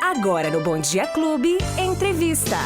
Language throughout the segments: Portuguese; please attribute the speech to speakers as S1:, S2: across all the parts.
S1: Agora no Bom Dia Clube, entrevista.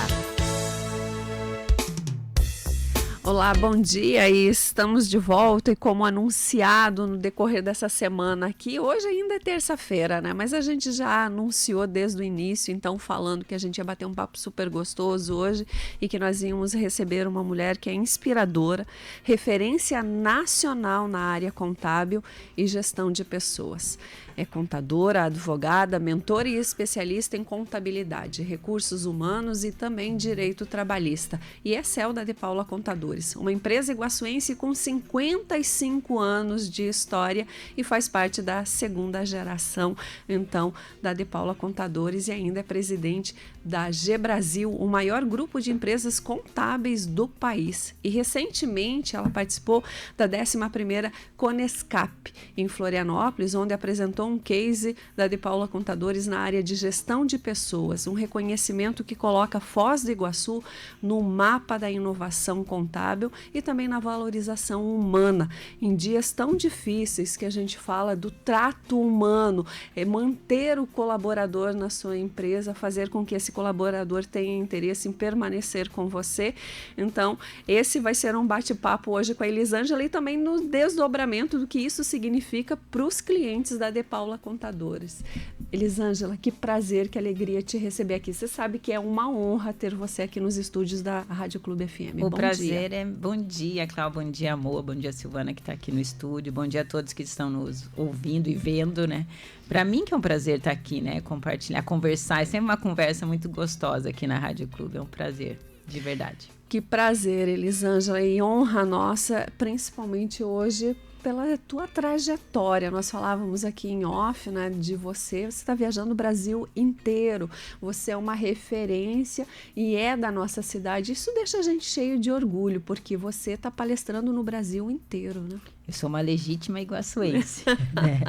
S2: Olá, bom dia, e estamos de volta e como anunciado no decorrer dessa semana aqui, hoje ainda é terça-feira, né? Mas a gente já anunciou desde o início, então falando que a gente ia bater um papo super gostoso hoje e que nós íamos receber uma mulher que é inspiradora, referência nacional na área contábil e gestão de pessoas. É contadora, advogada, mentora e especialista em contabilidade, recursos humanos e também direito trabalhista. E é CEO da De Paula Contadores, uma empresa iguaçuense com 55 anos de história e faz parte da segunda geração, então, da De Paula Contadores e ainda é presidente da G Brasil, o maior grupo de empresas contábeis do país. E recentemente ela participou da 11ª Conescap em Florianópolis, onde apresentou um case da De Paula Contadores na área de gestão de pessoas, um reconhecimento que coloca Foz do Iguaçu no mapa da inovação contábil e também na valorização humana. Em dias tão difíceis que a gente fala do trato humano, é manter o colaborador na sua empresa, fazer com que esse colaborador tenha interesse em permanecer com você. Então, esse vai ser um bate-papo hoje com a Elisângela e também no desdobramento do que isso significa para os clientes da De Paula Contadores. Elisângela, que prazer, que alegria te receber aqui. Você sabe que é uma honra ter você aqui nos estúdios da Rádio Clube FM.
S3: O prazer é... Bom dia, Cláudia. Bom dia, amor. Bom dia, Silvana, que está aqui no estúdio. Bom dia a todos que estão nos ouvindo e vendo, né? Para mim que é um prazer estar aqui, né? Compartilhar, conversar. É sempre uma conversa muito gostosa aqui na Rádio Clube. É um prazer, de verdade.
S2: Que prazer, Elisângela, e honra nossa, principalmente hoje, pela tua trajetória. Nós falávamos aqui em off, né, de você está viajando o Brasil inteiro, você é uma referência e é da nossa cidade. Isso deixa a gente cheio de orgulho, porque você está palestrando no Brasil inteiro, né?
S3: Eu sou uma legítima iguaçuense, né?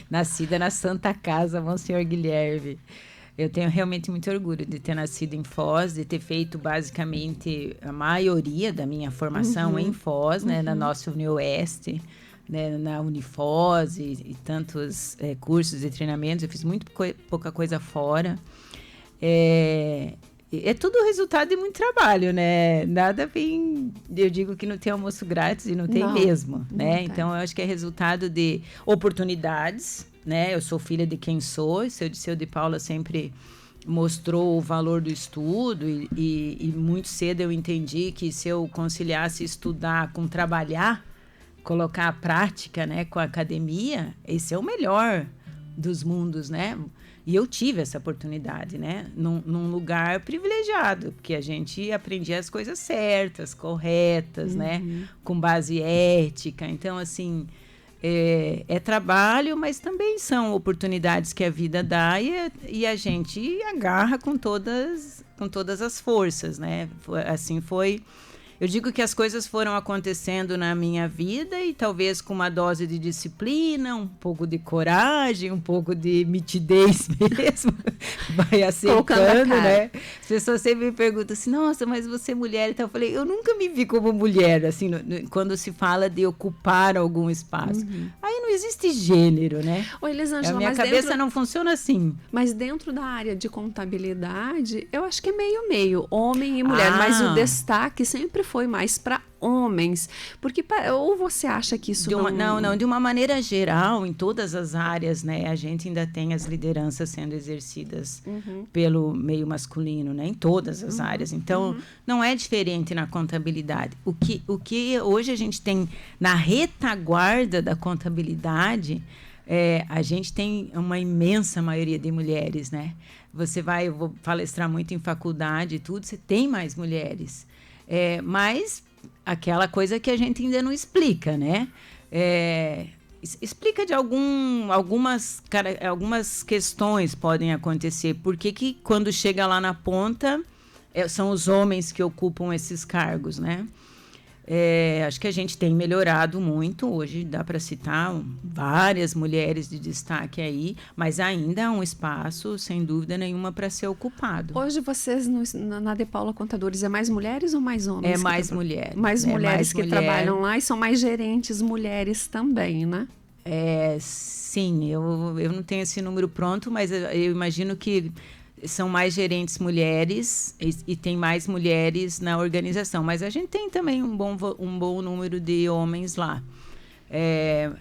S3: Nascida na Santa Casa, Monsenhor Guilherme. Eu tenho realmente muito orgulho de ter nascido em Foz, de ter feito basicamente a maioria da minha formação em Foz, né, na nossa UniOeste, né, na Unifoz e tantos cursos e treinamentos. Eu fiz muito pouca coisa fora. É tudo resultado de muito trabalho, né? Nada vem... Eu digo que não tem almoço grátis e não tem mesmo, né? Então, eu acho que é resultado de oportunidades, né? Eu sou filha de quem sou. O seu De Paula sempre mostrou o valor do estudo e muito cedo eu entendi que se eu conciliasse estudar com trabalhar, colocar a prática, né, com a academia, esse é o melhor dos mundos, né? E eu tive essa oportunidade, né? Num lugar privilegiado, porque a gente aprendia as coisas certas, corretas, né? Com base ética. Então, assim, é trabalho, mas também são oportunidades que a vida dá e a gente agarra com todas as forças, né? Assim foi... Eu digo que as coisas foram acontecendo na minha vida e talvez com uma dose de disciplina, um pouco de coragem, um pouco de mitidez mesmo, vai aceitando, né? As pessoas sempre me perguntam assim, nossa, mas você é mulher? Então eu falei, eu nunca me vi como mulher, assim, quando se fala de ocupar algum espaço. Aí não existe gênero, né?
S2: Ô, Elisângela,
S3: a minha cabeça não funciona assim.
S2: Mas dentro da área de contabilidade, eu acho que é meio, homem e mulher, mas o destaque sempre foi mais para homens, porque ou você acha que isso
S3: não, de uma maneira geral, em todas as áreas, né, a gente ainda tem as lideranças sendo exercidas pelo meio masculino, né, em todas as áreas. Então, não é diferente na contabilidade. O que hoje a gente tem na retaguarda da contabilidade, a gente tem uma imensa maioria de mulheres, né? Eu vou palestrar muito em faculdade e tudo, você tem mais mulheres. Mas aquela coisa que a gente ainda não explica, né? Explica de algumas questões podem acontecer. Por que quando chega lá na ponta, são os homens que ocupam esses cargos, né? Acho que a gente tem melhorado muito. Hoje dá para citar várias mulheres de destaque aí, mas ainda há um espaço, sem dúvida nenhuma, para ser ocupado.
S2: Hoje vocês, na De Paula Contadores, é mais mulheres ou mais homens?
S3: Mais mulheres.
S2: Mais mulheres que trabalham lá e são mais gerentes mulheres também, né?
S3: Sim, eu não tenho esse número pronto, mas eu imagino que são mais gerentes mulheres e tem mais mulheres na organização. Mas a gente tem também um bom número de homens lá.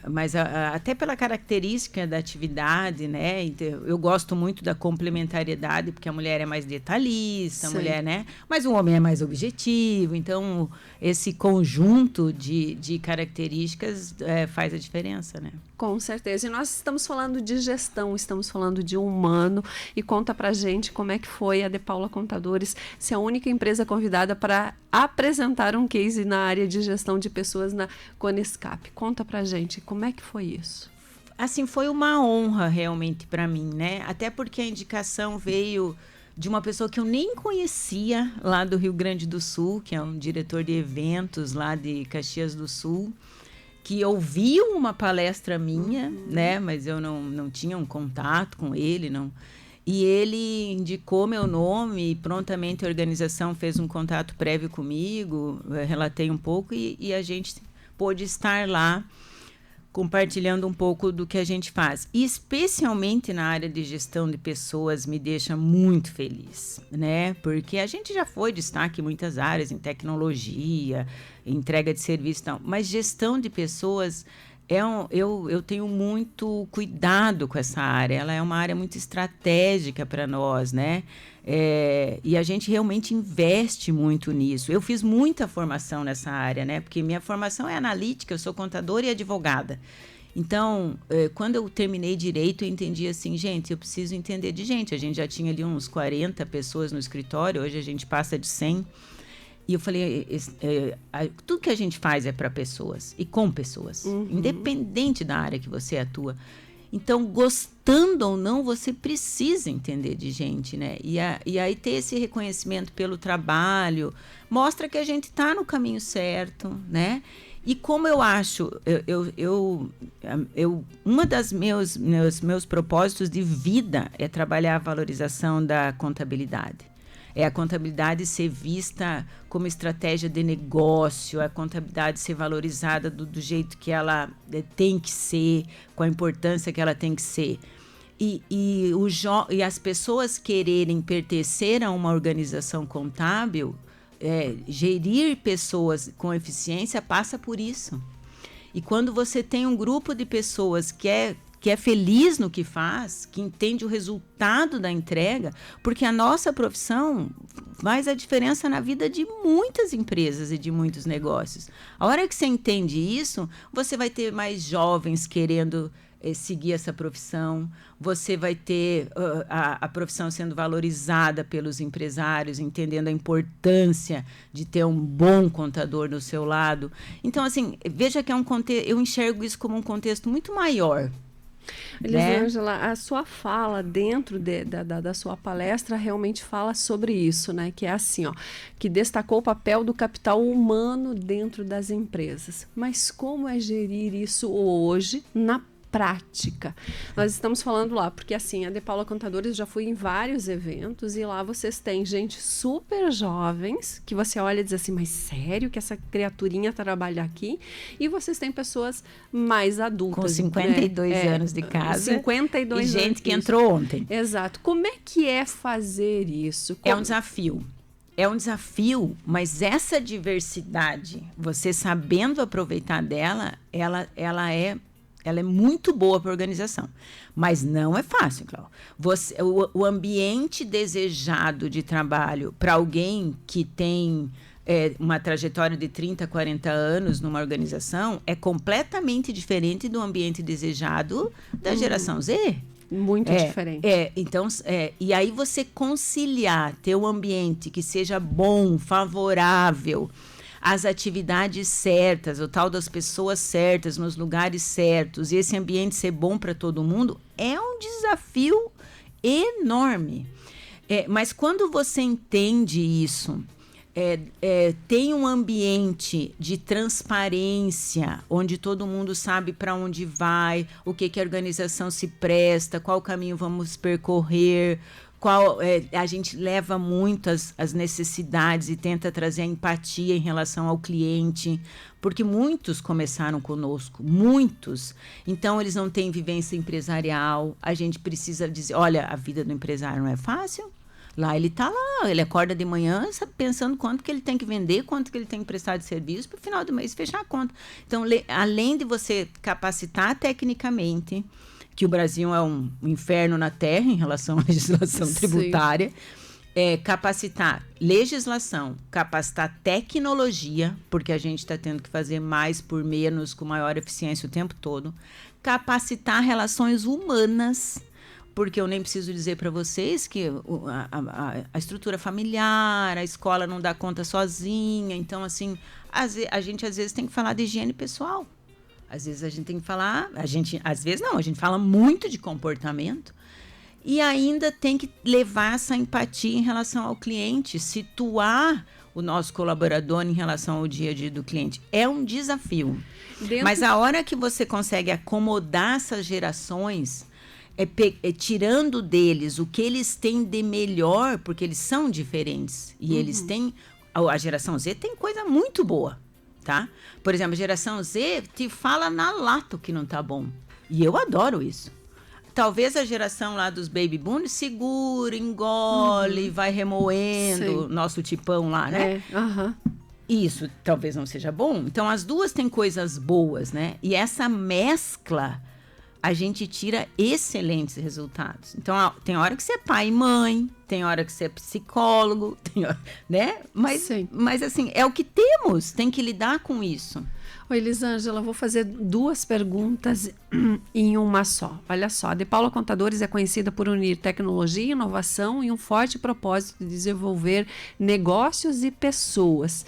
S3: Mas até pela característica da atividade, né? Eu gosto muito da complementariedade, porque a mulher é mais detalhista, a mulher, né? Mas o homem é mais objetivo. Então, esse conjunto de características faz a diferença, né?
S2: Com certeza. E nós estamos falando de gestão, estamos falando de humano. E conta pra gente como é que foi a De Paula Contadores ser a única empresa convidada para apresentar um case na área de gestão de pessoas na Conescap. Conta pra gente como é que foi isso.
S3: Assim, foi uma honra realmente para mim, né? Até porque a indicação veio de uma pessoa que eu nem conhecia lá do Rio Grande do Sul, que é um diretor de eventos lá de Caxias do Sul, que ouviu uma palestra minha, né? Mas eu não tinha um contato com ele, não. E ele indicou meu nome e prontamente a organização fez um contato prévio comigo, relatei um pouco e a gente pôde estar lá compartilhando um pouco do que a gente faz. E especialmente na área de gestão de pessoas me deixa muito feliz, né? Porque a gente já foi destaque em muitas áreas, em tecnologia, entrega de serviço e tal, mas gestão de pessoas, eu tenho muito cuidado com essa área. Ela é uma área muito estratégica para nós, né? E a gente realmente investe muito nisso. Eu fiz muita formação nessa área, né? Porque minha formação é analítica, eu sou contadora e advogada. Então, quando eu terminei direito, eu entendi assim, gente, eu preciso entender de gente. A gente já tinha ali uns 40 pessoas no escritório, hoje a gente passa de 100. E eu falei, tudo que a gente faz é para pessoas e com pessoas, independente da área que você atua. Então, gostando ou não, você precisa entender de gente, né? E aí ter esse reconhecimento pelo trabalho mostra que a gente está no caminho certo, né? E como eu acho, uma das meus propósitos de vida é trabalhar a valorização da contabilidade. É a contabilidade ser vista como estratégia de negócio, a contabilidade ser valorizada do jeito que ela tem que ser, com a importância que ela tem que ser. E as pessoas quererem pertencer a uma organização contábil, gerir pessoas com eficiência passa por isso. E quando você tem um grupo de pessoas que é feliz no que faz, que entende o resultado da entrega, porque a nossa profissão faz a diferença na vida de muitas empresas e de muitos negócios. A hora que você entende isso, você vai ter mais jovens querendo seguir essa profissão, você vai ter a profissão sendo valorizada pelos empresários, entendendo a importância de ter um bom contador do seu lado. Então, assim, veja que eu enxergo isso como um contexto muito maior.
S2: Elisângela, a sua fala dentro da sua palestra realmente fala sobre isso, né? Que é assim, ó, que destacou o papel do capital humano dentro das empresas. Mas como é gerir isso hoje na prática? Nós estamos falando lá, porque assim, a De Paula Contadores já fui em vários eventos e lá vocês têm gente super jovens, que você olha e diz assim, mas sério que essa criaturinha trabalha aqui? E vocês têm pessoas mais adultas.
S3: Com 52 anos de casa.
S2: 52
S3: e gente
S2: anos
S3: que entrou ontem.
S2: Exato. Como é que é fazer isso?
S3: É um desafio. É um desafio, mas essa diversidade, você sabendo aproveitar dela, ela é muito boa para a organização, mas não é fácil, Cláudia. O ambiente desejado de trabalho para alguém que tem uma trajetória de 30, 40 anos numa organização é completamente diferente do ambiente desejado da geração Z.
S2: Muito diferente.
S3: Então, e aí você conciliar, ter um ambiente que seja bom, favorável, as atividades certas, o tal das pessoas certas, nos lugares certos, e esse ambiente ser bom para todo mundo, é um desafio enorme. Mas quando você entende isso, tem um ambiente de transparência, onde todo mundo sabe para onde vai, o que a organização se presta, qual caminho vamos percorrer, a gente leva muito as necessidades e tenta trazer a empatia em relação ao cliente, porque muitos começaram conosco, muitos. Então, eles não têm vivência empresarial. A gente precisa dizer, olha, a vida do empresário não é fácil. Lá ele está lá, ele acorda de manhã pensando quanto que ele tem que vender, quanto que ele tem que prestar de serviço para o final do mês fechar a conta. Então, além de você capacitar tecnicamente, que o Brasil é um inferno na terra em relação à legislação tributária, capacitar legislação, capacitar tecnologia, porque a gente está tendo que fazer mais por menos, com maior eficiência o tempo todo, capacitar relações humanas, porque eu nem preciso dizer para vocês que a estrutura familiar, a escola não dá conta sozinha, então, assim, a gente às vezes tem que falar de higiene pessoal. Às vezes a gente tem que falar, a gente fala muito de comportamento e ainda tem que levar essa empatia em relação ao cliente, situar o nosso colaborador em relação ao dia a dia do cliente. É um desafio. Mas a hora que você consegue acomodar essas gerações, tirando deles o que eles têm de melhor, porque eles são diferentes e eles têm, a geração Z tem coisa muito boa. Tá? Por exemplo, a geração Z te fala na lata que não tá bom. E eu adoro isso. Talvez a geração lá dos baby boomers segura, engole, vai remoendo, nosso tipão lá, né? Isso talvez não seja bom. Então, as duas têm coisas boas, né? E essa mescla, a gente tira excelentes resultados. Então, tem hora que você é pai e mãe, tem hora que você é psicólogo, né? Mas, assim, é o que temos, tem que lidar com isso.
S2: Oi, Elisângela, vou fazer 2 perguntas em uma só. Olha só, a De Paula Contadores é conhecida por unir tecnologia e inovação e um forte propósito de desenvolver negócios e pessoas.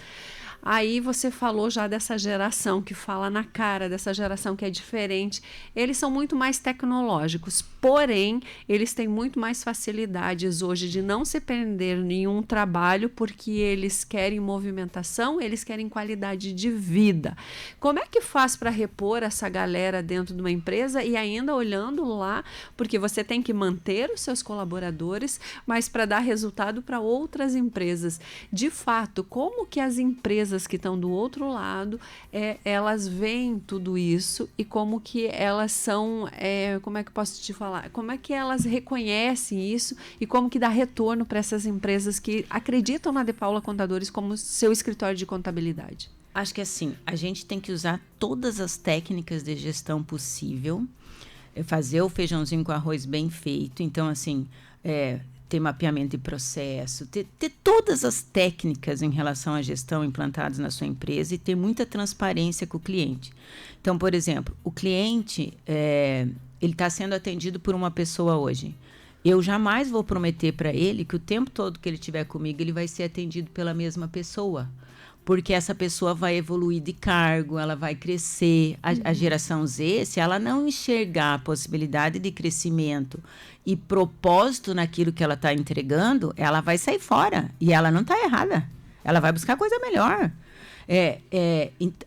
S2: Aí você falou já dessa geração que fala na cara, dessa geração que é diferente. Eles são muito mais tecnológicos, porém, eles têm muito mais facilidades hoje de não se prender em nenhum trabalho, porque eles querem movimentação, eles querem qualidade de vida. Como é que faz para repor essa galera dentro de uma empresa e ainda olhando lá, porque você tem que manter os seus colaboradores, mas para dar resultado para outras empresas. De fato, como que as empresas que estão do outro lado, elas veem tudo isso e como que elas são, como é que eu posso te falar? Como é que elas reconhecem isso e como que dá retorno para essas empresas que acreditam na De Paula Contadores como seu escritório de contabilidade?
S3: Acho que assim, a gente tem que usar todas as técnicas de gestão possível, fazer o feijãozinho com arroz bem feito, então assim, ter mapeamento de processo, ter todas as técnicas em relação à gestão implantadas na sua empresa e ter muita transparência com o cliente. Então, por exemplo, o cliente, ele está sendo atendido por uma pessoa hoje. Eu jamais vou prometer para ele que o tempo todo que ele estiver comigo, ele vai ser atendido pela mesma pessoa. Porque essa pessoa vai evoluir de cargo, ela vai crescer. A geração Z, se ela não enxergar a possibilidade de crescimento e propósito naquilo que ela está entregando, ela vai sair fora. E ela não está errada. Ela vai buscar coisa melhor.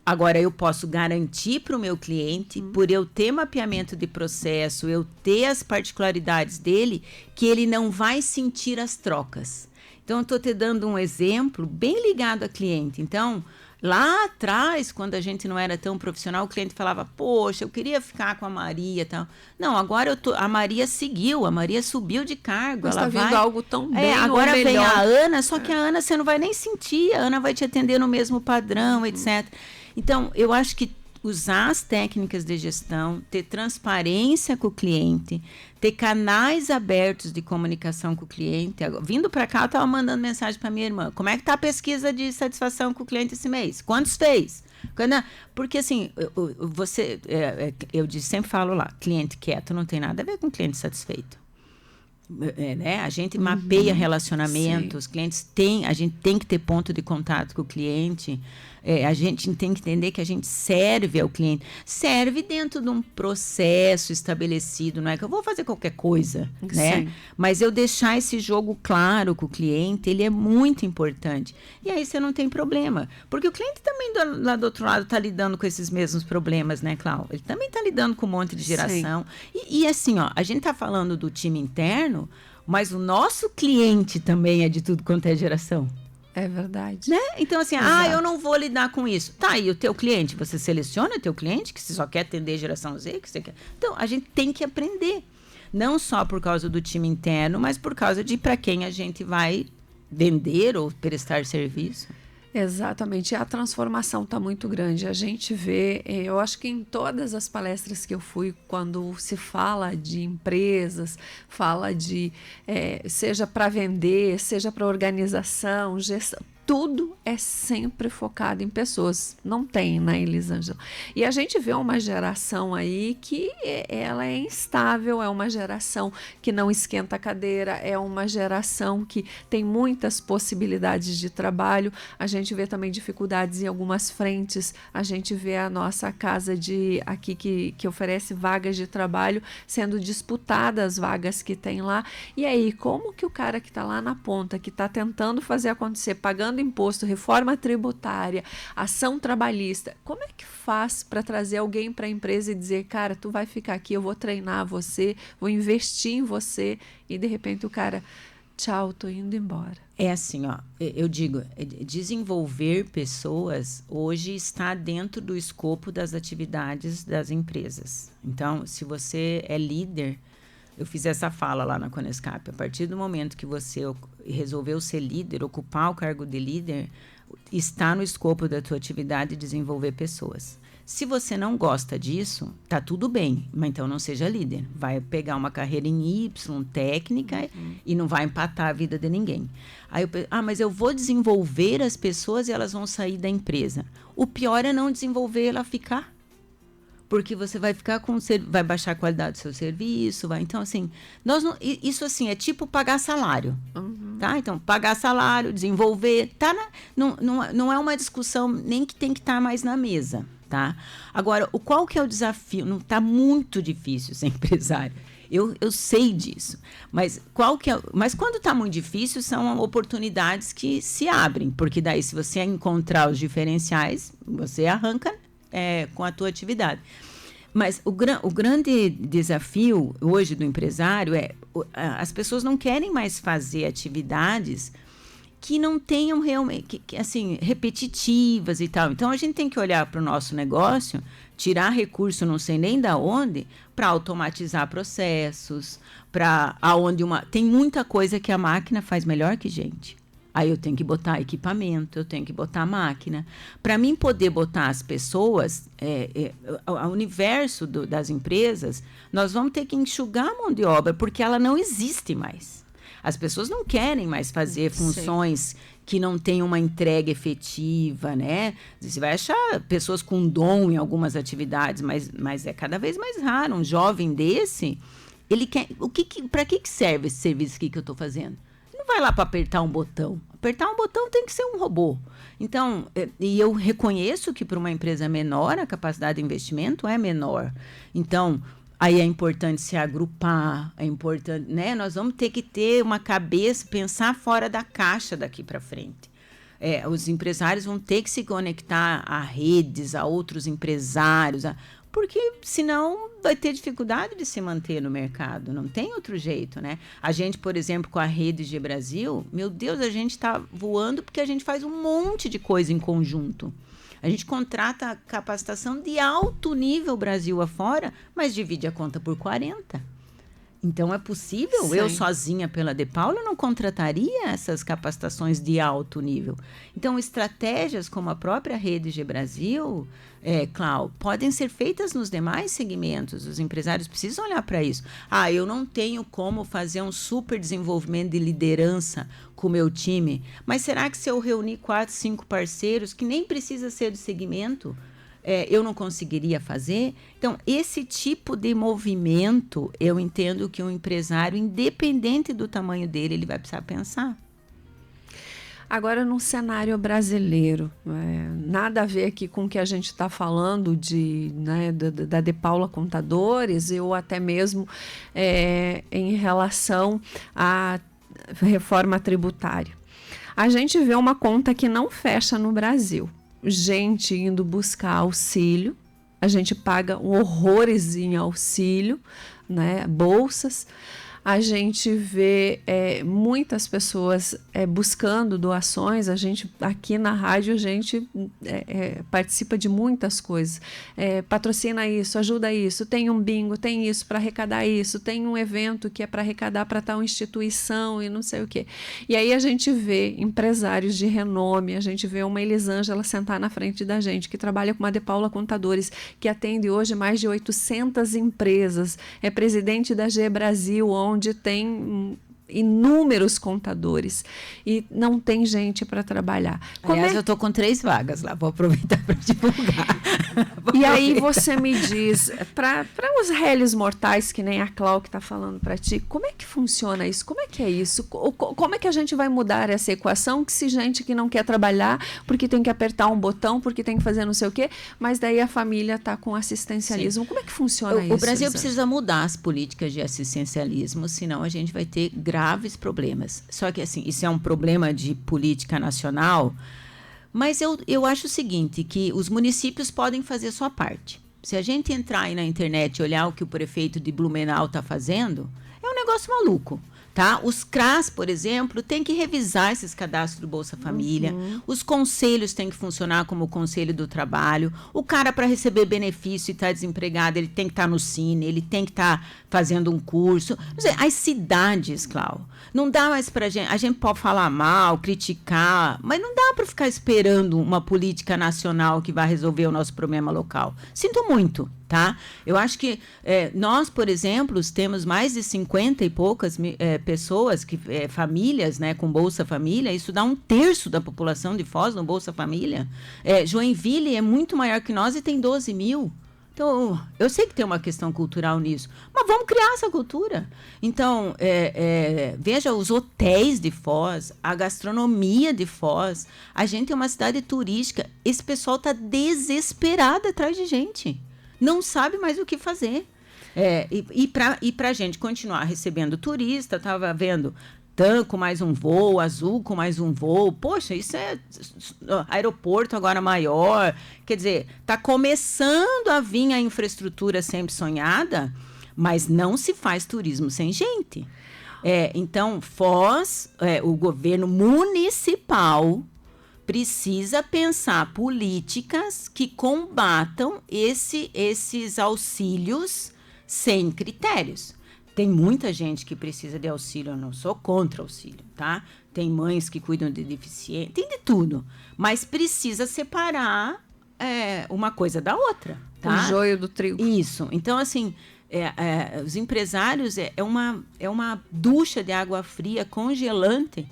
S3: Agora, eu posso garantir para o meu cliente, por eu ter mapeamento de processo, eu ter as particularidades dele, que ele não vai sentir as trocas. Então, eu estou te dando um exemplo bem ligado a cliente. Então, lá atrás, quando a gente não era tão profissional, o cliente falava, poxa, eu queria ficar com a Maria e tal. Não, agora a Maria seguiu, a Maria subiu de cargo.
S2: Mas
S3: ela
S2: está vindo algo tão bem
S3: agora
S2: ou
S3: vem
S2: melhor.
S3: a Ana, só que a Ana você não vai nem sentir, a Ana vai te atender no mesmo padrão, etc. Então, eu acho que usar as técnicas de gestão, ter transparência com o cliente, ter canais abertos de comunicação com o cliente. Vindo para cá, eu estava mandando mensagem para minha irmã. Como é que está a pesquisa de satisfação com o cliente esse mês? Quantos fez? Porque assim, eu sempre falo lá, cliente quieto não tem nada a ver com cliente satisfeito. né? A gente mapeia relacionamentos, os clientes a gente tem que ter ponto de contato com o cliente. A gente tem que entender que a gente serve ao cliente. Serve dentro de um processo estabelecido, não é que eu vou fazer qualquer coisa, né? Mas eu deixar esse jogo claro com o cliente, ele é muito importante. E aí você não tem problema. Porque o cliente também lá do outro lado está lidando com esses mesmos problemas, né, Cláudia? Ele também está lidando com um monte de geração. E assim, ó, a gente está falando do time interno, mas o nosso cliente também é de tudo quanto é geração.
S2: É verdade.
S3: Né? Então, assim, eu não vou lidar com isso. Tá, e o teu cliente? Você seleciona o teu cliente, que você só quer atender geração Z? Que você quer... Então, a gente tem que aprender. Não só por causa do time interno, mas por causa de para quem a gente vai vender ou prestar serviço.
S2: Exatamente, a transformação está muito grande. A gente vê, eu acho que em todas as palestras que eu fui, quando se fala de empresas, fala de, seja para vender, seja para organização, gestão, tudo é sempre focado em pessoas. Não tem, né, Elisângela? E a gente vê uma geração aí que ela é instável, é uma geração que não esquenta a cadeira, é uma geração que tem muitas possibilidades de trabalho. A gente vê também dificuldades em algumas frentes. A gente vê a nossa casa aqui que oferece vagas de trabalho sendo disputadas as vagas que tem lá. E aí, como que o cara que está lá na ponta, que está tentando fazer acontecer, pagando imposto, reforma tributária, ação trabalhista, como é que faz para trazer alguém para a empresa e dizer, cara, tu vai ficar aqui, eu vou treinar você, vou investir em você, e de repente o cara, tchau, tô indo embora.
S3: É assim, ó, eu digo, desenvolver pessoas hoje está dentro do escopo das atividades das empresas. Então, se você é líder, eu fiz essa fala lá na Conescap, a partir do momento que você resolveu ser líder, ocupar o cargo de líder, está no escopo da tua atividade desenvolver pessoas. Se você não gosta disso, tá tudo bem, mas então não seja líder. Vai pegar uma carreira em Y, técnica, e não vai empatar a vida de ninguém. Aí mas eu vou desenvolver as pessoas e elas vão sair da empresa. O pior é não desenvolver ela ficar. Porque você vai ficar vai baixar a qualidade do seu serviço, então assim, isso assim é tipo pagar salário, tá? Então pagar salário, desenvolver, tá? Não é uma discussão nem que tem que estar mais na mesa, tá? Agora, qual que é o desafio? Não tá muito difícil ser empresário. Eu sei disso, mas mas quando está muito difícil, são oportunidades que se abrem, porque daí se você encontrar os diferenciais, você arranca com a tua atividade. Mas o grande desafio hoje do empresário as pessoas não querem mais fazer atividades que não tenham realmente, assim, repetitivas e tal. Então, a gente tem que olhar para o nosso negócio, tirar recurso não sei nem da onde, para automatizar processos, tem muita coisa que a máquina faz melhor que gente. Aí eu tenho que botar equipamento, eu tenho que botar máquina. Para mim poder botar as pessoas, o universo das empresas, nós vamos ter que enxugar a mão de obra, porque ela não existe mais. As pessoas não querem mais fazer funções que não têm uma entrega efetiva, né? Você vai achar pessoas com dom em algumas atividades, mas é cada vez mais raro. Um jovem desse, ele quer... Para que serve esse serviço aqui que eu estou fazendo? Não vai lá para apertar um botão. Apertar um botão tem que ser um robô. Então, e eu reconheço que para uma empresa menor, a capacidade de investimento é menor. Então, aí é importante se agrupar, é importante, né? Nós vamos ter que ter uma cabeça, pensar fora da caixa daqui para frente. Os empresários vão ter que se conectar a redes, a outros empresários, porque senão vai ter dificuldade de se manter no mercado, não tem outro jeito, né? A gente, por exemplo, com a Rede G Brasil, meu Deus, a gente está voando porque a gente faz um monte de coisa em conjunto. A gente contrata capacitação de alto nível Brasil afora, mas divide a conta por 40. Então, é possível? Sim. Eu sozinha pela De Paula não contrataria essas capacitações de alto nível. Então, estratégias como a própria Rede G Brasil, Cláudio, podem ser feitas nos demais segmentos. Os empresários precisam olhar para isso. Eu não tenho como fazer um super desenvolvimento de liderança com o meu time, mas será que se eu reunir 4, 5 parceiros, que nem precisa ser do segmento, eu não conseguiria fazer. Então, esse tipo de movimento, eu entendo que um empresário, independente do tamanho dele, ele vai precisar pensar.
S2: Agora, no cenário brasileiro, nada a ver aqui com o que a gente está falando da De Paula Contadores, ou até mesmo em relação à reforma tributária. A gente vê uma conta que não fecha no Brasil. Gente indo buscar auxílio, a gente paga horrores em auxílio, né, bolsas. A gente vê muitas pessoas buscando doações. A gente, aqui na rádio, a gente participa de muitas coisas. Patrocina isso, ajuda isso, tem um bingo, tem isso para arrecadar isso, tem um evento que é para arrecadar para tal instituição e não sei o quê. E aí a gente vê empresários de renome, a gente vê uma Elisângela sentar na frente da gente, que trabalha com uma De Paula Contadores, que atende hoje mais de 800 empresas, é presidente da G Brasil, onde tem inúmeros contadores e não tem gente para trabalhar.
S3: Aliás, eu estou com 3 vagas lá, vou aproveitar para divulgar.
S2: E aí você me diz, para os réis mortais, que nem a Clau que está falando para ti, como é que funciona isso? Como é que é isso? Como é que a gente vai mudar essa equação? Que se gente que não quer trabalhar porque tem que apertar um botão, porque tem que fazer não sei o quê, mas daí a família está com assistencialismo. Sim. Como é que funciona isso?
S3: O Brasil precisa mudar as políticas de assistencialismo, senão a gente vai ter graves problemas. Só que, assim, isso é um problema de política nacional, mas eu acho o seguinte, que os municípios podem fazer sua parte. Se a gente entrar aí na internet e olhar o que o prefeito de Blumenau está fazendo, é um negócio maluco. Tá? Os CRAS, por exemplo, tem que revisar esses cadastros do Bolsa Família. Os conselhos têm que funcionar como o Conselho do Trabalho. O cara, para receber benefício e estar desempregado, ele tem que estar no Cine, ele tem que estar fazendo um curso. As cidades, Clau, não dá mais para a gente pode falar mal, criticar, mas não dá para ficar esperando uma política nacional que vai resolver o nosso problema local. Sinto muito. Tá? Eu acho que nós, por exemplo, temos mais de 50 e poucas pessoas, famílias, né, com Bolsa Família. Isso dá 1/3 da população de Foz no Bolsa Família. Joinville é muito maior que nós e tem 12 mil. Então, eu sei que tem uma questão cultural nisso, mas vamos criar essa cultura. Então, veja os hotéis de Foz, a gastronomia de Foz. A gente é uma cidade turística. Esse pessoal está desesperado atrás de gente. Não sabe mais o que fazer. E para a gente continuar recebendo turista, estava vendo TAM com mais um voo, Azul com mais um voo. Poxa, isso é aeroporto agora maior. Quer dizer, está começando a vir a infraestrutura sempre sonhada, mas não se faz turismo sem gente. Então, Foz, o governo municipal precisa pensar políticas que combatam esses auxílios sem critérios. Tem muita gente que precisa de auxílio, eu não sou contra auxílio, tá? Tem mães que cuidam de deficiente, tem de tudo. Mas precisa separar uma coisa da outra, tá?
S2: O joio do trigo.
S3: Isso. Então, assim, os empresários é uma ducha de água fria congelante.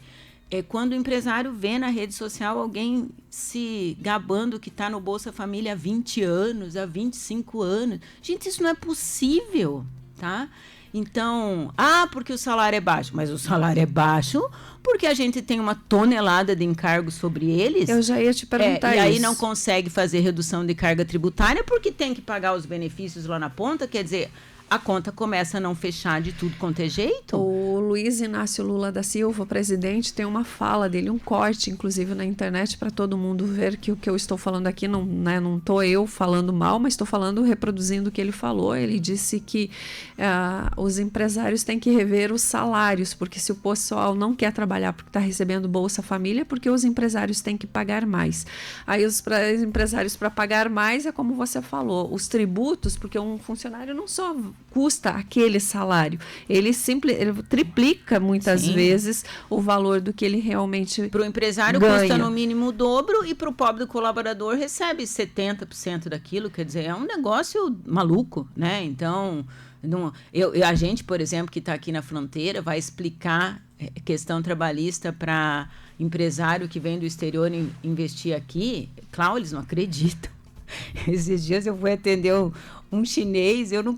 S3: Quando o empresário vê na rede social alguém se gabando que está no Bolsa Família há 20 anos, há 25 anos. Gente, isso não é possível, tá? Então, porque o salário é baixo. Mas o salário é baixo porque a gente tem uma tonelada de encargos sobre eles.
S2: Eu já ia te perguntar isso.
S3: E aí não consegue fazer redução de carga tributária porque tem que pagar os benefícios lá na ponta. Quer dizer, a conta começa a não fechar de tudo quanto é jeito.
S2: O Luiz Inácio Lula da Silva, presidente, tem uma fala dele, um corte, inclusive, na internet, para todo mundo ver que o que eu estou falando aqui não estou eu falando mal, mas estou reproduzindo o que ele falou. Ele disse que os empresários têm que rever os salários, porque se o pessoal não quer trabalhar porque está recebendo Bolsa Família, porque os empresários têm que pagar mais. Aí os empresários, para pagar mais, é como você falou, os tributos, porque um funcionário não só custa aquele salário, ele triplica muitas vezes o valor do que ele realmente para o empresário ganha.
S3: Custa no mínimo o dobro e para o pobre colaborador recebe 70% daquilo, quer dizer, é um negócio maluco, né? Então, a gente, por exemplo, que está aqui na fronteira, vai explicar questão trabalhista para empresário que vem do exterior investir aqui. Claro, eles não acreditam. Esses dias eu fui atender um chinês, eu não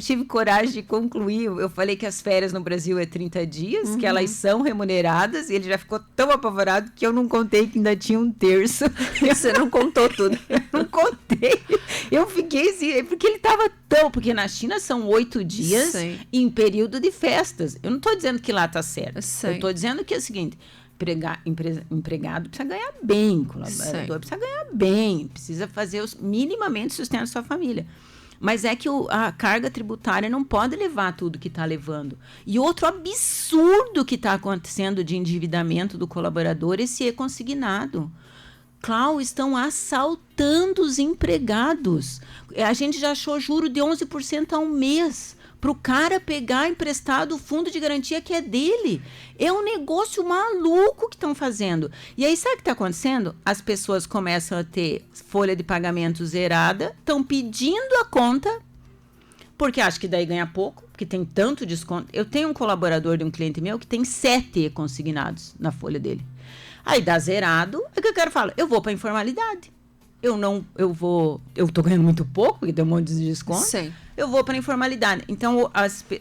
S3: tive coragem de concluir. Eu falei que as férias no Brasil é 30 dias, que elas são remuneradas, e ele já ficou tão apavorado que eu não contei que ainda tinha um terço.
S2: Você não contou tudo.
S3: Não contei. Eu fiquei assim, porque ele estava porque na China são 8 dias
S2: Sim.
S3: em período de festas. Eu não estou dizendo que lá está certo.
S2: Sim.
S3: Eu estou dizendo que é o seguinte, empregado precisa ganhar bem, colaborador
S2: Sim.
S3: precisa ganhar bem, precisa fazer minimamente sustento da sua família. Mas é que a carga tributária não pode levar tudo que está levando. E outro absurdo que está acontecendo de endividamento do colaborador, esse é consignado. Cláudio, estão assaltando os empregados. A gente já achou juro de 11% ao mês para o cara pegar emprestado o fundo de garantia que é dele. É um negócio maluco que estão fazendo. E aí, sabe o que está acontecendo? As pessoas começam a ter folha de pagamento zerada, estão pedindo a conta, porque acham que daí ganha pouco, porque tem tanto desconto. Eu tenho um colaborador de um cliente meu que tem 7 consignados na folha dele. Aí dá zerado, é que o cara fala, eu vou para informalidade. Eu tô ganhando muito pouco, porque tem um monte de desconto.
S2: Sim.
S3: Eu vou para a informalidade. Então,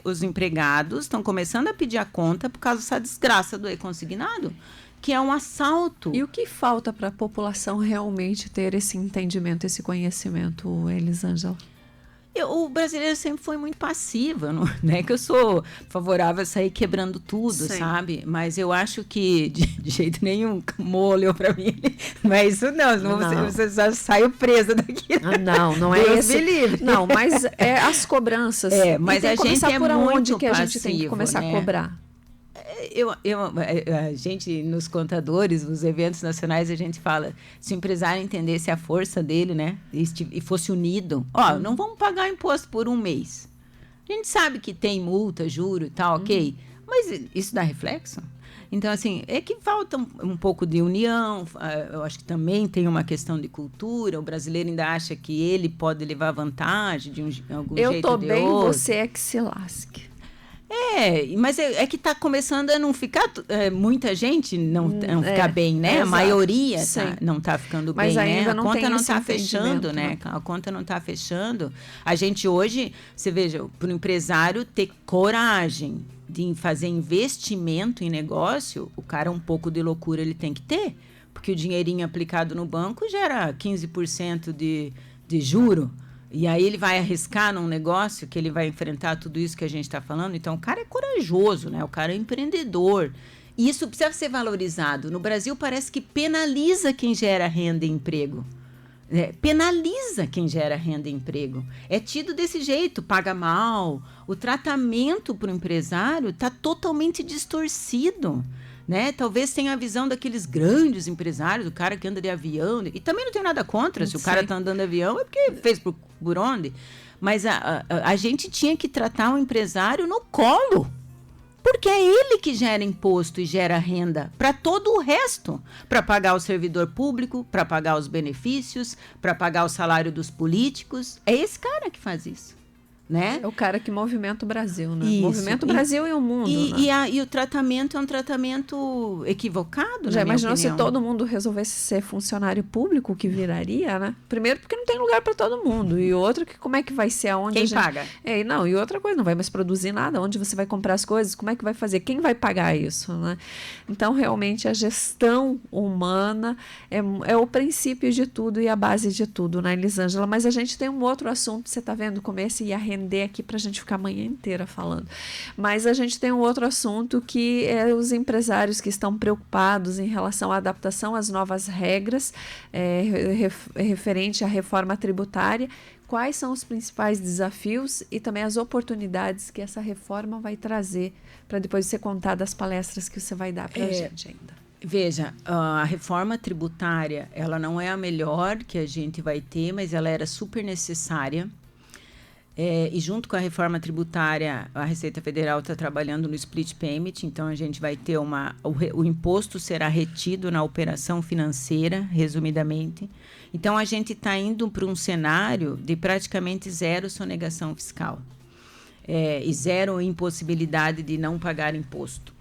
S3: os empregados estão começando a pedir a conta por causa dessa desgraça do e-consignado, que é um assalto.
S2: E o que falta para a população realmente ter esse entendimento, esse conhecimento, Elisângela?
S3: O brasileiro sempre foi muito passivo, não é que eu sou favorável a sair quebrando tudo,
S2: Sim.
S3: sabe? Mas eu acho que, de jeito nenhum, Camô olhou pra mim, não é isso não, senão você só sai presa daqui.
S2: Não é
S3: Deus
S2: esse.
S3: me livre.
S2: Não, mas é as cobranças.
S3: Mas
S2: a gente
S3: é
S2: por onde
S3: muito
S2: que a gente tem que
S3: passivo,
S2: começar a cobrar?
S3: A gente, nos contadores, nos eventos nacionais, a gente fala, se o empresário entendesse a força dele, né, e fosse unido, não vamos pagar imposto por um mês. A gente sabe que tem multa, juro e tal, ok? Mas isso dá reflexo? Então, assim, é que falta um pouco de união. Eu acho que também tem uma questão de cultura. O brasileiro ainda acha que ele pode levar vantagem de algum jeito ou de outro.
S2: Eu tô bem, você é que se lasque.
S3: Mas é que está começando a não ficar... muita gente não ficar bem, né?
S2: Exato.
S3: A maioria não está ficando
S2: mas
S3: bem,
S2: ainda
S3: né?
S2: não
S3: A conta
S2: tem
S3: não
S2: esse
S3: está fechando,
S2: entendimento,
S3: né? A conta não está fechando. A gente hoje, você veja, para o empresário ter coragem de fazer investimento em negócio, o cara, um pouco de loucura ele tem que ter, porque o dinheirinho aplicado no banco gera 15% de juro. E aí ele vai arriscar num negócio que ele vai enfrentar tudo isso que a gente está falando. Então, o cara é corajoso, né? O cara é empreendedor. E isso precisa ser valorizado. No Brasil, parece que penaliza quem gera renda e emprego. Penaliza quem gera renda e emprego. É tido desse jeito, paga mal. O tratamento para o empresário está totalmente distorcido. Né? Talvez tenha a visão daqueles grandes empresários, do cara que anda de avião, e também não tenho nada contra, se o cara está andando de avião é porque fez por onde, mas a gente tinha que tratar o empresário no colo, porque é ele que gera imposto e gera renda para todo o resto, para pagar o servidor público, para pagar os benefícios, para pagar o salário dos políticos, é esse cara que faz isso. Né?
S2: É o cara que movimenta o Brasil, né?
S3: Isso.
S2: Movimenta o Brasil e o mundo.
S3: E o tratamento é um tratamento equivocado,
S2: Já
S3: na minha
S2: imaginou
S3: opinião.
S2: se todo mundo resolvesse ser funcionário público, o que viraria, né? Primeiro, porque não tem lugar para todo mundo. E outro, que como é que vai ser aonde
S3: Quem
S2: a gente...
S3: paga?
S2: E outra coisa, não vai mais produzir nada. Onde você vai comprar as coisas? Como é que vai fazer? Quem vai pagar isso, né? Então, realmente, a gestão humana é o princípio de tudo e a base de tudo, né, Elisângela? Mas a gente tem um outro assunto, você está vendo, como esse ia render aqui para a gente ficar a manhã inteira falando. Mas a gente tem um outro assunto que é os empresários que estão preocupados em relação à adaptação às novas regras referente à reforma tributária. Quais são os principais desafios e também as oportunidades que essa reforma vai trazer para depois você contar das palestras que você vai dar para a gente ainda?
S3: Veja, a reforma tributária, ela não é a melhor que a gente vai ter, mas ela era super necessária. E junto com a reforma tributária, a Receita Federal está trabalhando no split payment, então a gente vai ter o imposto será retido na operação financeira, resumidamente. Então a gente está indo para um cenário de praticamente zero sonegação fiscal e zero impossibilidade de não pagar imposto.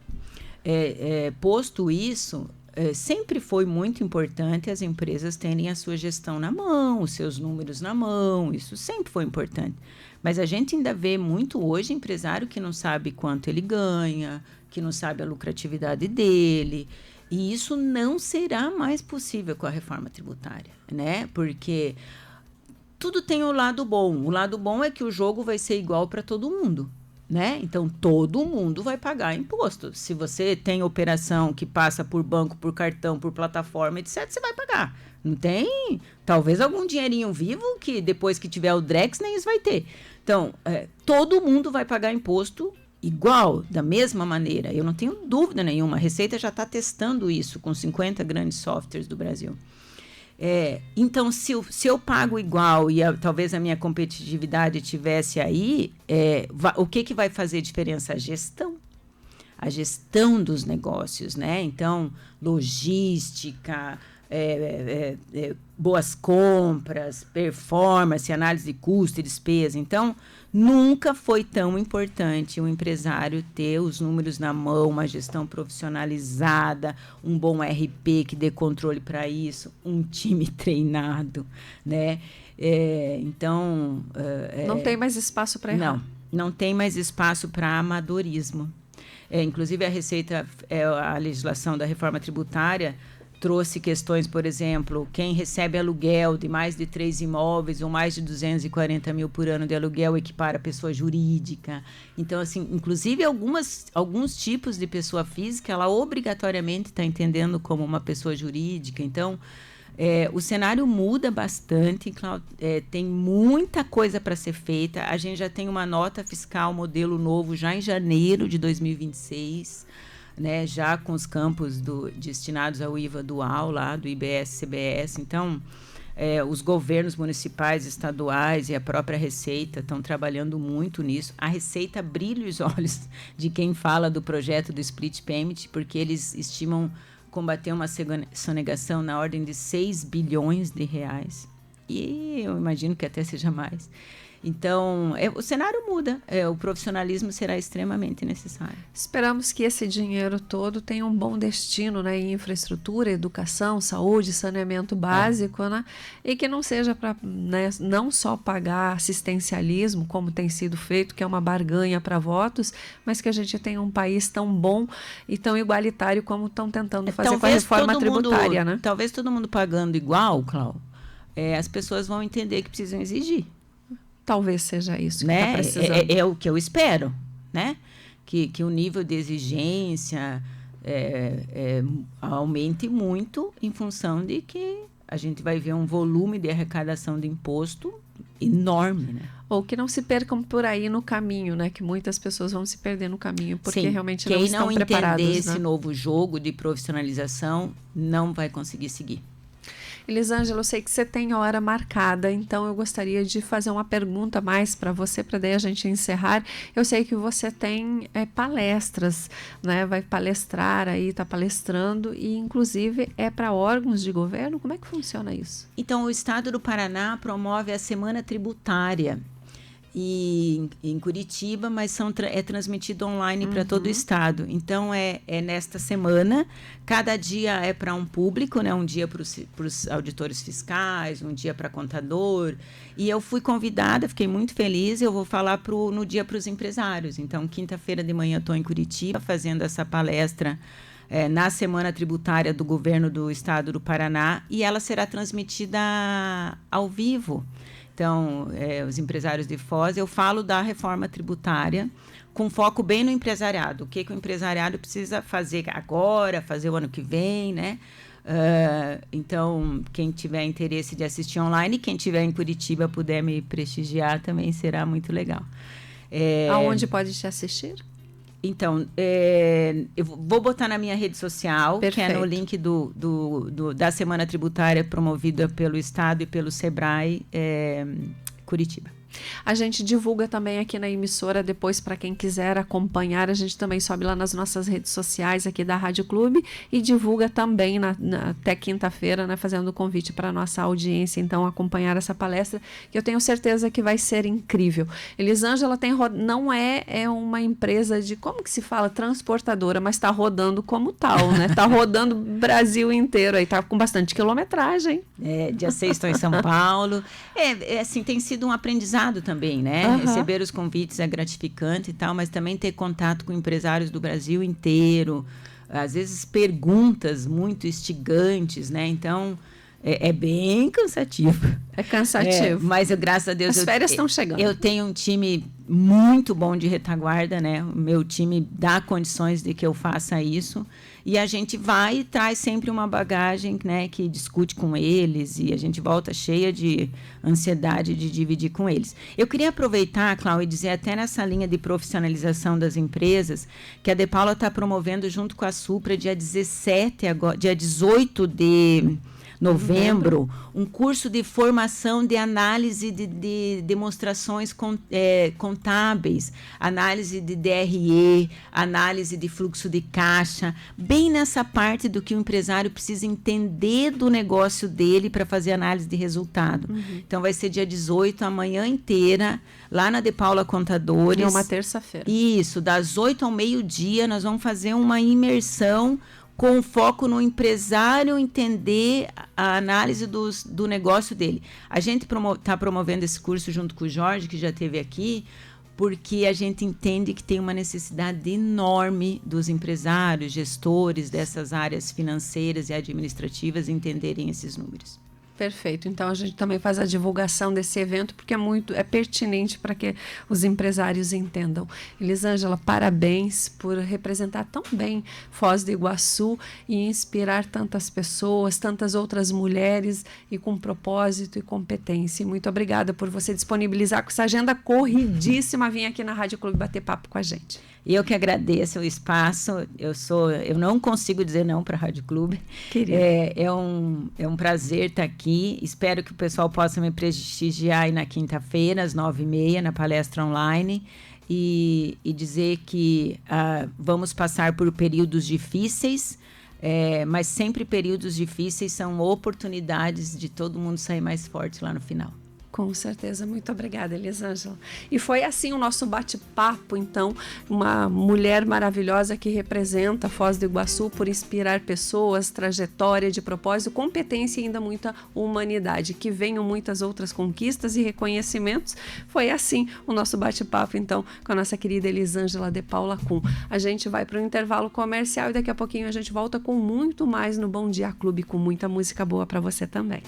S3: Posto isso, sempre foi muito importante as empresas terem a sua gestão na mão, os seus números na mão, isso sempre foi importante. Mas a gente ainda vê muito hoje empresário que não sabe quanto ele ganha, que não sabe a lucratividade dele, e isso não será mais possível com a reforma tributária, né? Porque tudo tem o lado bom. O lado bom é que o jogo vai ser igual para todo mundo, né? Então, todo mundo vai pagar imposto. Se você tem operação que passa por banco, por cartão, por plataforma, etc., você vai pagar. Não tem, talvez, algum dinheirinho vivo que depois que tiver o Drex, nem isso vai ter. Então, todo mundo vai pagar imposto igual, da mesma maneira. Eu não tenho dúvida nenhuma. A Receita já está testando isso com 50 grandes softwares do Brasil. Então, se eu pago igual e talvez a minha competitividade estivesse aí, o que vai fazer diferença? A gestão dos negócios, né? Então, logística, boas compras, performance, análise de custo e despesa. Então, nunca foi tão importante o empresário ter os números na mão, uma gestão profissionalizada, um bom RP que dê controle para isso, um time treinado, né? Então...
S2: não tem mais espaço para errar.
S3: Não tem mais espaço para amadorismo. Inclusive, a Receita, a legislação da reforma tributária trouxe questões, por exemplo, quem recebe aluguel de mais de 3 imóveis ou mais de 240 mil por ano de aluguel equipara a pessoa jurídica. Então, assim, inclusive alguns tipos de pessoa física, ela obrigatoriamente está entendendo como uma pessoa jurídica. Então, o cenário muda bastante, Cláudio, tem muita coisa para ser feita. A gente já tem uma nota fiscal modelo novo já em janeiro de 2026, né, já com os campos destinados ao IVA dual, lá do IBS-CBS. Então, os governos municipais, estaduais e a própria Receita estão trabalhando muito nisso. A Receita brilha os olhos de quem fala do projeto do Split Payment, porque eles estimam combater uma sonegação na ordem de 6 bilhões de reais. E eu imagino que até seja mais. Então, o cenário muda, o profissionalismo será extremamente necessário.
S2: Esperamos que esse dinheiro todo tenha um bom destino, né, em infraestrutura, educação, saúde, saneamento básico, né, e que não seja para, né, não só pagar assistencialismo, como tem sido feito, que é uma barganha para votos, mas que a gente tenha um país tão bom e tão igualitário como estão tentando fazer com a reforma tributária. Né?
S3: Talvez todo mundo pagando igual, Cláudio, as pessoas vão entender que precisam exigir.
S2: Talvez seja isso que
S3: né?
S2: está precisando.
S3: É o que eu espero, né? Que o nível de exigência aumente muito em função de que a gente vai ver um volume de arrecadação de imposto enorme, né?
S2: Ou que não se percam por aí no caminho, né? Que muitas pessoas vão se perder no caminho porque realmente não estão preparados.
S3: Quem não entender esse
S2: né?
S3: novo jogo de profissionalização não vai conseguir seguir.
S2: Elisângela, eu sei que você tem hora marcada, então eu gostaria de fazer uma pergunta mais para você, para daí a gente encerrar. Eu sei que você tem palestras, né? Vai palestrar aí, está palestrando e inclusive é para órgãos de governo. Como é que funciona isso?
S3: Então, o Estado do Paraná promove a Semana Tributária em Curitiba, mas é transmitido online para todo o estado. Então, é nesta semana, cada dia é para um público, né? Um dia para os auditores fiscais, um dia para contador. E eu fui convidada, fiquei muito feliz, eu vou falar no dia para os empresários. Então, quinta-feira de manhã estou em Curitiba fazendo essa palestra na Semana Tributária do Governo do Estado do Paraná e ela será transmitida ao vivo. Então, os empresários de Foz, eu falo da reforma tributária com foco bem no empresariado. O que o empresariado precisa fazer agora, fazer o ano que vem, né? Então, quem tiver interesse de assistir online, quem estiver em Curitiba puder me prestigiar, também será muito legal.
S2: Aonde pode te assistir?
S3: Então, eu vou botar na minha rede social,
S2: Perfeito.
S3: Que é no link da Semana Tributária promovida pelo Estado e pelo SEBRAE Curitiba.
S2: A gente divulga também aqui na emissora, depois para quem quiser acompanhar, a gente também sobe lá nas nossas redes sociais aqui da Rádio Clube e divulga também até quinta-feira, né, fazendo o convite para a nossa audiência, então, acompanhar essa palestra, que eu tenho certeza que vai ser incrível. Elisângela não é uma empresa de, como que se fala, transportadora, mas está rodando como tal, né? Está rodando o Brasil inteiro, aí está com bastante quilometragem.
S3: Dia 6 estou em São Paulo. Assim, tem sido um aprendizado também, né?
S2: Uhum.
S3: Receber os convites é gratificante e tal, mas também ter contato com empresários do Brasil inteiro, às vezes perguntas muito instigantes, né? Então, é bem cansativo.
S2: É cansativo.
S3: Mas, graças a Deus...
S2: As férias estão chegando.
S3: Eu tenho um time muito bom de retaguarda, né? O meu time dá condições de que eu faça isso. E a gente vai e traz sempre uma bagagem, né, que discute com eles, e a gente volta cheia de ansiedade de dividir com eles. Eu queria aproveitar, Cláudia, e dizer até nessa linha de profissionalização das empresas, que a De Paula está promovendo junto com a Supra, dia 18 de novembro, um curso de formação de análise de demonstrações contábeis, análise de DRE, análise de fluxo de caixa, bem nessa parte do que o empresário precisa entender do negócio dele para fazer análise de resultado. Então, vai ser dia 18, a manhã inteira, lá na De Paula Contadores.
S2: É uma terça-feira.
S3: Isso, das 8 ao meio-dia, nós vamos fazer uma imersão com foco no empresário entender a análise do negócio dele. A gente está promovendo esse curso junto com o Jorge, que já esteve aqui, porque a gente entende que tem uma necessidade enorme dos empresários, gestores dessas áreas financeiras e administrativas entenderem esses números.
S2: Perfeito. Então, a gente também faz a divulgação desse evento, porque é pertinente para que os empresários entendam. Elisângela, parabéns por representar tão bem Foz do Iguaçu e inspirar tantas pessoas, tantas outras mulheres, e com propósito e competência. E muito obrigada por você disponibilizar com essa agenda corridíssima, vir aqui na Rádio Clube bater papo com a gente.
S3: Eu que agradeço o espaço. Eu não consigo dizer não para a Rádio Clube. É um prazer estar aqui. Espero que o pessoal possa me prestigiar aí na quinta-feira, às 9h30, na palestra online. E dizer que vamos passar por períodos difíceis, mas sempre períodos difíceis são oportunidades de todo mundo sair mais forte lá no final.
S2: Com certeza. Muito obrigada, Elisângela. E foi assim o nosso bate-papo, então, uma mulher maravilhosa que representa Foz do Iguaçu por inspirar pessoas, trajetória de propósito, competência e ainda muita humanidade. Que venham muitas outras conquistas e reconhecimentos. Foi assim o nosso bate-papo, então, com a nossa querida Elisângela de Paula Kuhn. A gente vai para o intervalo comercial e daqui a pouquinho a gente volta com muito mais no Bom Dia Clube, com muita música boa para você também.